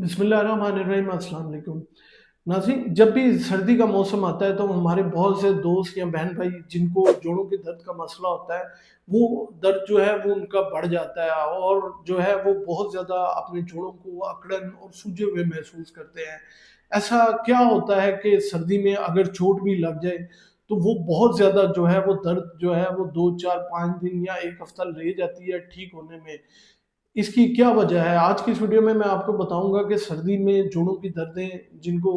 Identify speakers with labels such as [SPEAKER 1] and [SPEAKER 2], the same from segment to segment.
[SPEAKER 1] बिस्मिल्लाहिर्रहमानिर्रहीम, अस्सलाम वालेकुम। नाज़रीन, जब भी सर्दी का मौसम आता है तो हमारे बहुत से दोस्त या बहन भाई जिनको जोड़ों के दर्द का मसला होता है, वो दर्द जो है वो उनका बढ़ जाता है और जो है वो बहुत ज़्यादा अपने जोड़ों को अकड़न और सूजे हुए महसूस करते हैं। ऐसा क्या होता है कि सर्दी में अगर चोट भी लग जाए तो वो बहुत ज़्यादा जो है वो दर्द जो है वो 2, 4, 5 दिन या 1 हफ्ता ले जाती है ठीक होने में। इसकी क्या वजह है? आज की इस वीडियो में मैं आपको बताऊँगा कि सर्दी में जोड़ों की दर्दें जिनको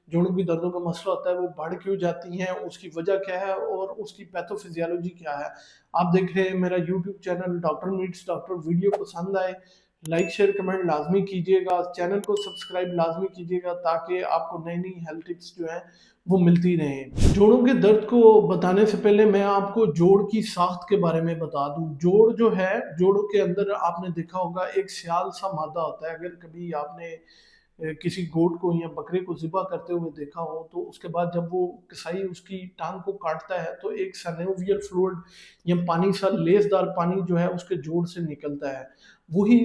[SPEAKER 1] जोड़ों की दर्दों का मसला होता है वो बढ़ क्यों जाती हैं, उसकी वजह क्या है और उसकी पैथोफिज़ियोलॉजी क्या है? आप देख रहे हैं मेरा YouTube channel doctor meets doctor. Video पसंद आए, लाइक, शेयर, कमेंट लाज़मी कीजिएगा। चैनल को सब्सक्राइब लाज़मी कीजिएगा ताकि आपको नई-नई हेल्थ टिप्स जो हैं वो मिलती रहें। जोड़ों के दर्द को बताने से पहले मैं आपको जोड़ की साख्त के बारे में बता दूँ। जोड़ जो है, जोड़ों के अंदर आपने देखा होगा एक स्याल सा मादा होता है। अगर कभी आपने किसी गोट को या बकरे को ज़िबा करते हुए देखा हो, तो उसके बाद जब वो कसाई उसकी टाँग को काटता है, तो एक सिनोवियल फ्लूइड या पानी सा लेसदार पानी जो है उसके जोड़ से निकलता है। वही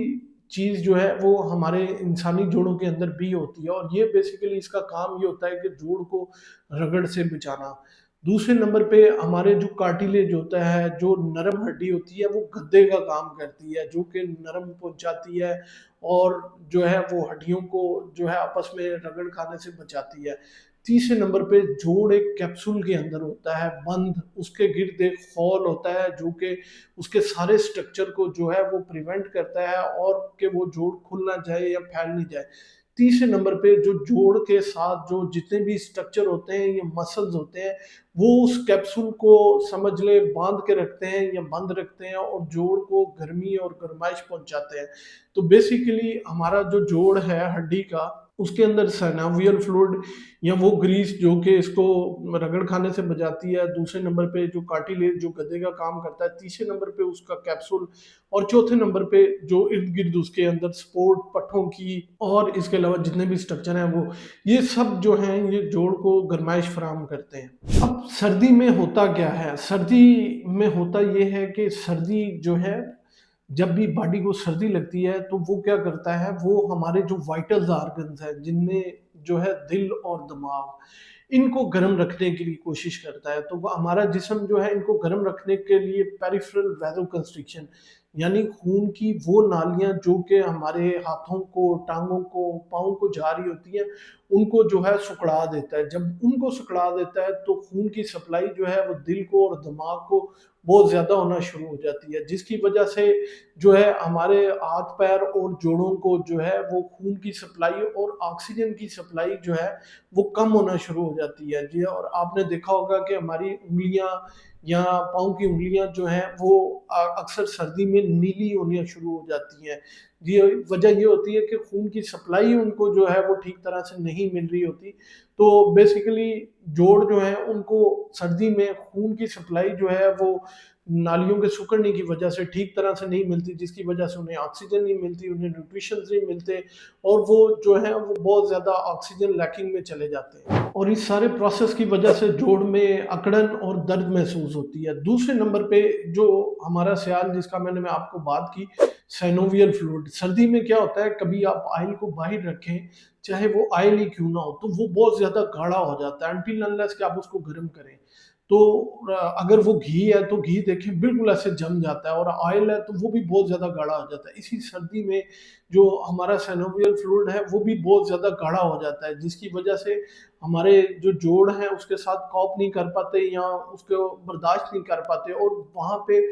[SPEAKER 1] चीज़ जो है वो हमारे इंसानी जोड़ों के अंदर भी होती है और ये बेसिकली इसका काम ये होता है कि जोड़ को रगड़ से बचाना। दूसरे नंबर पे हमारे जो कार्टिलेज होता है, जो नरम हड्डी होती है, वो गद्दे का काम करती है, जो कि नरम पहुँचाती है और जो है वो हड्डियों को जो है आपस में रगड़ खाने से बचाती है। तीसरे नंबर पे जोड़ एक कैप्सूल के अंदर होता है बंद, उसके गिर्द एक खौल होता है जो कि उसके सारे स्ट्रक्चर को जो है वो प्रिवेंट करता है और कि वो जोड़ खुल ना जाए या फैल नहीं जाए। तीसरे नंबर पे जो जोड़ के साथ जो जितने भी स्ट्रक्चर होते हैं या मसल्स होते हैं, वो उस कैप्सूल को समझ ले बांध के रखते हैं या बंद रखते हैं और जोड़ को गर्मी और गर्माइश पहुंचाते हैं। तो बेसिकली हमारा जो जोड़ है हड्डी का, उसके अंदर सिनोवियल फ्लूइड या वो ग्रीस जो कि इसको रगड़ खाने से बचाती है। दूसरे नंबर पे जो कार्टिलेज जो गद्दे का काम करता है। तीसरे नंबर पे उसका कैप्सूल और चौथे नंबर पे जो इर्द गिर्द उसके अंदर सपोर्ट पट्ठों की और इसके अलावा जितने भी स्ट्रक्चर हैं वो, ये सब जो हैं ये जोड़ को गर्माइश फराहम करते हैं। अब सर्दी में होता क्या है? सर्दी में होता ये है कि सर्दी जो है, जब भी बॉडी को सर्दी लगती है तो वो क्या करता है, वो हमारे जो वाइटल्स ऑर्गन्स हैं जिनमें जो है दिल और दिमाग, इनको गर्म रखने की कोशिश करता है। तो वो हमारा जिस्म जो है इनको गर्म रखने के लिए पेरिफेरल वैसोकंस्ट्रिक्शन यानी खून की वो नालियाँ जो कि हमारे हाथों को, टाँगों को, पाँव को जा रही होती हैं, उनको जो है सिकुड़ा देता है। जब उनको सिकुड़ा देता है तो खून की सप्लाई जो है वो दिल को और दिमाग को बहुत ज़्यादा होना शुरू हो जाती है, जिसकी वजह से जो है हमारे हाथ-पैर और जोड़ों को जो है वो खून की सप्लाई और ऑक्सीजन की सप्लाई जो है वो कम होना शुरू हो जाती है। जी, और आपने देखा होगा कि हमारी उँगलियाँ या पाँव की उँगलियाँ जो हैं वो अक्सर सर्दी में नीली होनी शुरू हो जाती हैं। ये वजह ये होती है कि खून की सप्लाई उनको जो है वो ठीक तरह से नहीं मिल रही होती। तो बेसिकली जोड़ जो हैं उनको सर्दी में खून की सप्लाई जो है वो नालियों के सिकुड़ने की वजह से ठीक तरह से नहीं मिलती, जिसकी वजह से उन्हें ऑक्सीजन नहीं मिलती, उन्हें न्यूट्रिशंस नहीं मिलते और वो जो है वो बहुत ज़्यादा ऑक्सीजन लैकिंग में चले जाते हैं और इस सारे प्रोसेस की वजह से जोड़ में अकड़न और दर्द महसूस होती है। दूसरे नंबर पे जो हमारा सयाल जिसका मैं आपको बात की, सिनोवियल फ्लूइड। सर्दी में क्या होता है, कभी आप ऑयल को बाहर रखें, चाहे वो ऑयल ही क्यों ना हो, तो वो बहुत ज़्यादा गाढ़ा हो जाता है अनटिल अनलेस कि आप उसको गर्म करें। तो अगर वो घी है तो घी देखें बिल्कुल ऐसे जम जाता है और ऑयल है तो वो भी बहुत ज़्यादा गाढ़ा हो जाता है। इसी सर्दी में जो हमारा सिनोवियल फ्लूइड है वो भी बहुत ज़्यादा गाढ़ा हो जाता है, जिसकी वजह से हमारे जो जोड़ हैं उसके साथ कॉप नहीं कर पाते या उसको बर्दाश्त नहीं कर पाते और वहाँ पे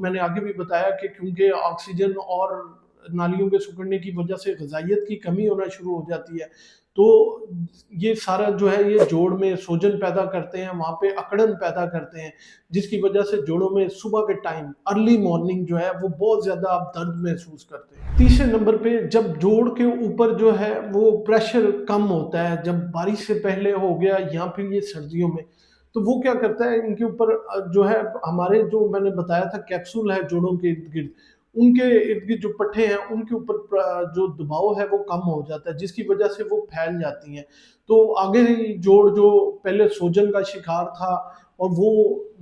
[SPEAKER 1] मैंने आगे भी बताया कि क्योंकि ऑक्सीजन और नालियों के सिकुड़ने की वजह से ग़िज़ाइयत की कमी होना शुरू हो जाती है। तो ये सारा जो है ये जोड़ में सूजन पैदा करते हैं, वहाँ पे अकड़न पैदा करते हैं, जिसकी वजह से जोड़ों में सुबह के टाइम अर्ली मॉर्निंग जो है वो बहुत ज़्यादा आप दर्द महसूस करते हैं। तीसरे नंबर पे जब जोड़ के ऊपर जो है वो प्रेशर कम होता है, जब बारिश से पहले हो गया या फिर ये सर्दियों में, तो वो क्या करता है इनके ऊपर जो है हमारे जो मैंने बताया था कैप्सूल है जोड़ों के इर्द-गिर्द, उनके इर्द-गिर्द जो पट्टे हैं उनके ऊपर जो दबाव है वो कम हो जाता है, जिसकी वजह से वो फैल जाती हैं। तो आगे जोड़ जो पहले सूजन का शिकार था और वो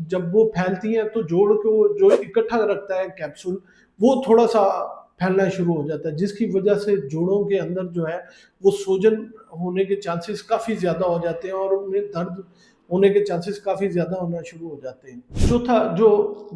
[SPEAKER 1] जब वो फैलती हैं तो जोड़ को जो इकट्ठा रखता है कैप्सूल, वो थोड़ा-सा फैलना शुरू हो जाता है, जिसकी वजह से जोड़ों के अंदर जो है वो सूजन होने के चांसेस काफ़ी ज़्यादा हो जाते हैं और उन्हें दर्द होने के चांसेस काफ़ी ज़्यादा होना शुरू हो जाते हैं। चौथा जो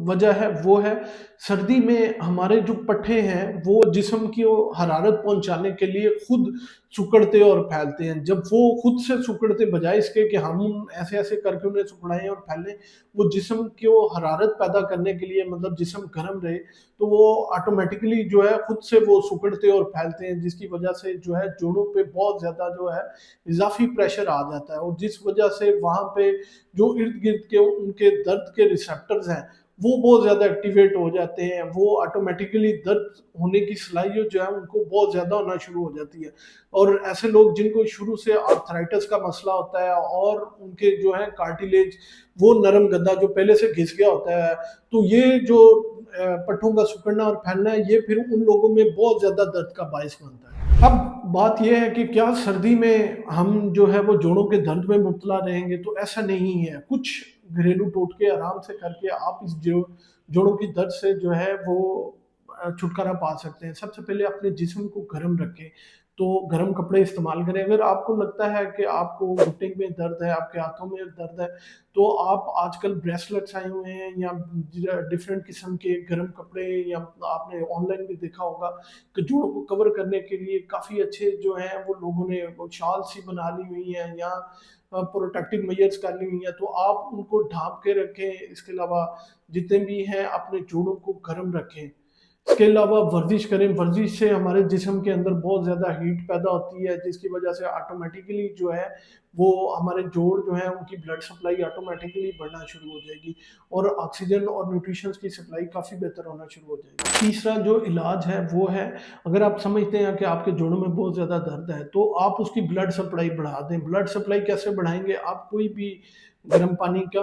[SPEAKER 1] वजह है वो है सर्दी में हमारे जो पट्टे हैं वो जिस्म की हरारत पहुंचाने के लिए खुद सिकुड़ते और फैलते हैं। जब वो खुद से सिकुड़ते बजाय इसके कि हम ऐसे-ऐसे करके उन्हें सिकुड़ाएँ और फैलें, वो जिस्म को हरारत पैदा करने के लिए मतलब जिस्म गर्म रहे, तो वो ऑटोमैटिकली जो है खुद से वो सिकुड़ते और फैलते हैं, जिसकी वजह से जो है जोड़ों पे बहुत ज़्यादा जो है इज़ाफ़ी प्रेशर आ जाता है और जिस वजह से वहाँ पे जो इर्द-गिर्द के उनके दर्द के रिसेप्टर्स हैं, वो बहुत ज़्यादा एक्टिवेट हो जाते हैं। वो ऑटोमैटिकली दर्द होने की सलाहियत जो है उनको बहुत ज़्यादा होना शुरू हो जाती है। और ऐसे लोग जिनको शुरू से आर्थराइटिस का मसला होता है और उनके जो है कार्टिलेज वो नरम गद्दा जो पहले से घिस गया होता है, तो ये जो पट्टों का सिकुड़ना और फैलना है, ये फिर उन लोगों में बहुत ज़्यादा दर्द का बायस बनता है। अब बात ये है कि क्या सर्दी में हम जो है वो जोड़ों के दर्द में मुब्तला रहेंगे? तो ऐसा नहीं है। कुछ घरेलू टोटके आराम से करके आप इस जोड़ों की दर्द से जो है वो छुटकारा पा सकते हैं। सबसे पहले अपने जिस्म को गर्म रखें, तो गर्म कपड़े इस्तेमाल करें। अगर आपको लगता है कि आपको घुटने में दर्द है, आपके हाथों में दर्द है, तो आप आजकल ब्रेसलेट्स आए हुए हैं या डिफरेंट किस्म के गर्म कपड़े या आपने ऑनलाइन भी देखा होगा कि जोड़ों को कवर करने के लिए काफ़ी अच्छे जो हैं वो लोगों ने वो शॉल सी बना ली हुई हैं या प्रोटेक्टिव मेजर्स कर ली हुई हैं, तो आप उनको ढाँप के रखें। इसके अलावा जितने भी हैं अपने जोड़ों को गर्म रखें। इसके अलावा वर्जिश करें, वर्जिश से हमारे जिस्म के अंदर बहुत ज़्यादा हीट पैदा होती है, जिसकी वजह से ऑटोमेटिकली जो है वो हमारे जोड़ जो हैं उनकी ब्लड सप्लाई ऑटोमेटिकली बढ़ना शुरू हो जाएगी और ऑक्सीजन और न्यूट्रिशंस की सप्लाई काफ़ी बेहतर होना शुरू हो जाएगी। तीसरा जो इलाज है वो है, अगर आप समझते हैं कि आपके जोड़ों में बहुत ज़्यादा दर्द है, तो आप उसकी ब्लड सप्लाई बढ़ा दें। ब्लड सप्लाई कैसे बढ़ाएँगे? आप कोई भी गर्म पानी का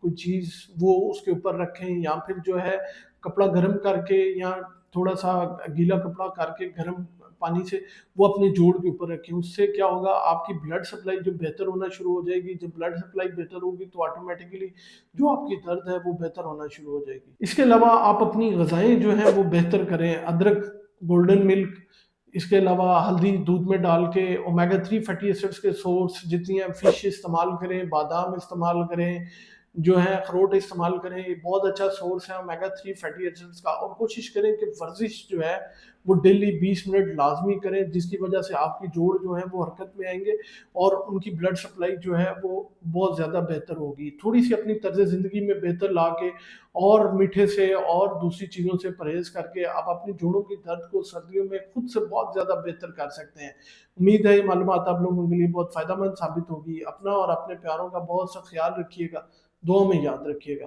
[SPEAKER 1] कोई चीज़ वो उसके ऊपर रखें या फिर जो है कपड़ा गर्म करके या थोड़ा-सा गीला कपड़ा करके गर्म पानी से वो अपने जोड़ के ऊपर रखें। उससे क्या होगा, आपकी ब्लड सप्लाई जो बेहतर होना शुरू हो जाएगी। जब ब्लड सप्लाई बेहतर होगी तो ऑटोमैटिकली जो आपकी दर्द है वो बेहतर होना शुरू हो जाएगी। इसके अलावा आप अपनी ग़िज़ाएँ जो हैं वो बेहतर करें। अदरक, गोल्डन मिल्क, इसके अलावा हल्दी दूध में डाल के ओमेगा 3 फैटी एसिड्स के सोर्स जितनी हैं फ़िश इस्तेमाल करें, बादाम इस्तेमाल करें, जो है अखरोट इस्तेमाल करें। ये बहुत अच्छा सोर्स है ओमेगा 3 फैटी एसिड्स का और कोशिश करें कि वर्जिश जो है वो डेली 20 मिनट लाज़मी करें, जिसकी वजह से आपकी जोड़ जो है वो हरकत में आएँगे और उनकी ब्लड सप्लाई जो है वो बहुत ज़्यादा बेहतर होगी। थोड़ी-सी अपनी तर्ज़ ज़िंदगी में बेहतर ला के और मीठे से और दूसरी चीज़ों से परहेज़ करके आप अपनी जोड़ों की दर्द को सर्दियों में खुद से बहुत ज़्यादा बेहतर कर सकते हैं। उम्मीद है ये मालूमात आप लोगों के लिए बहुत फ़ायदेमंद साबित होगी। अपना और अपने प्यारों का बहुत सा ख़्याल रखिएगा। दुआ में याद रखिएगा।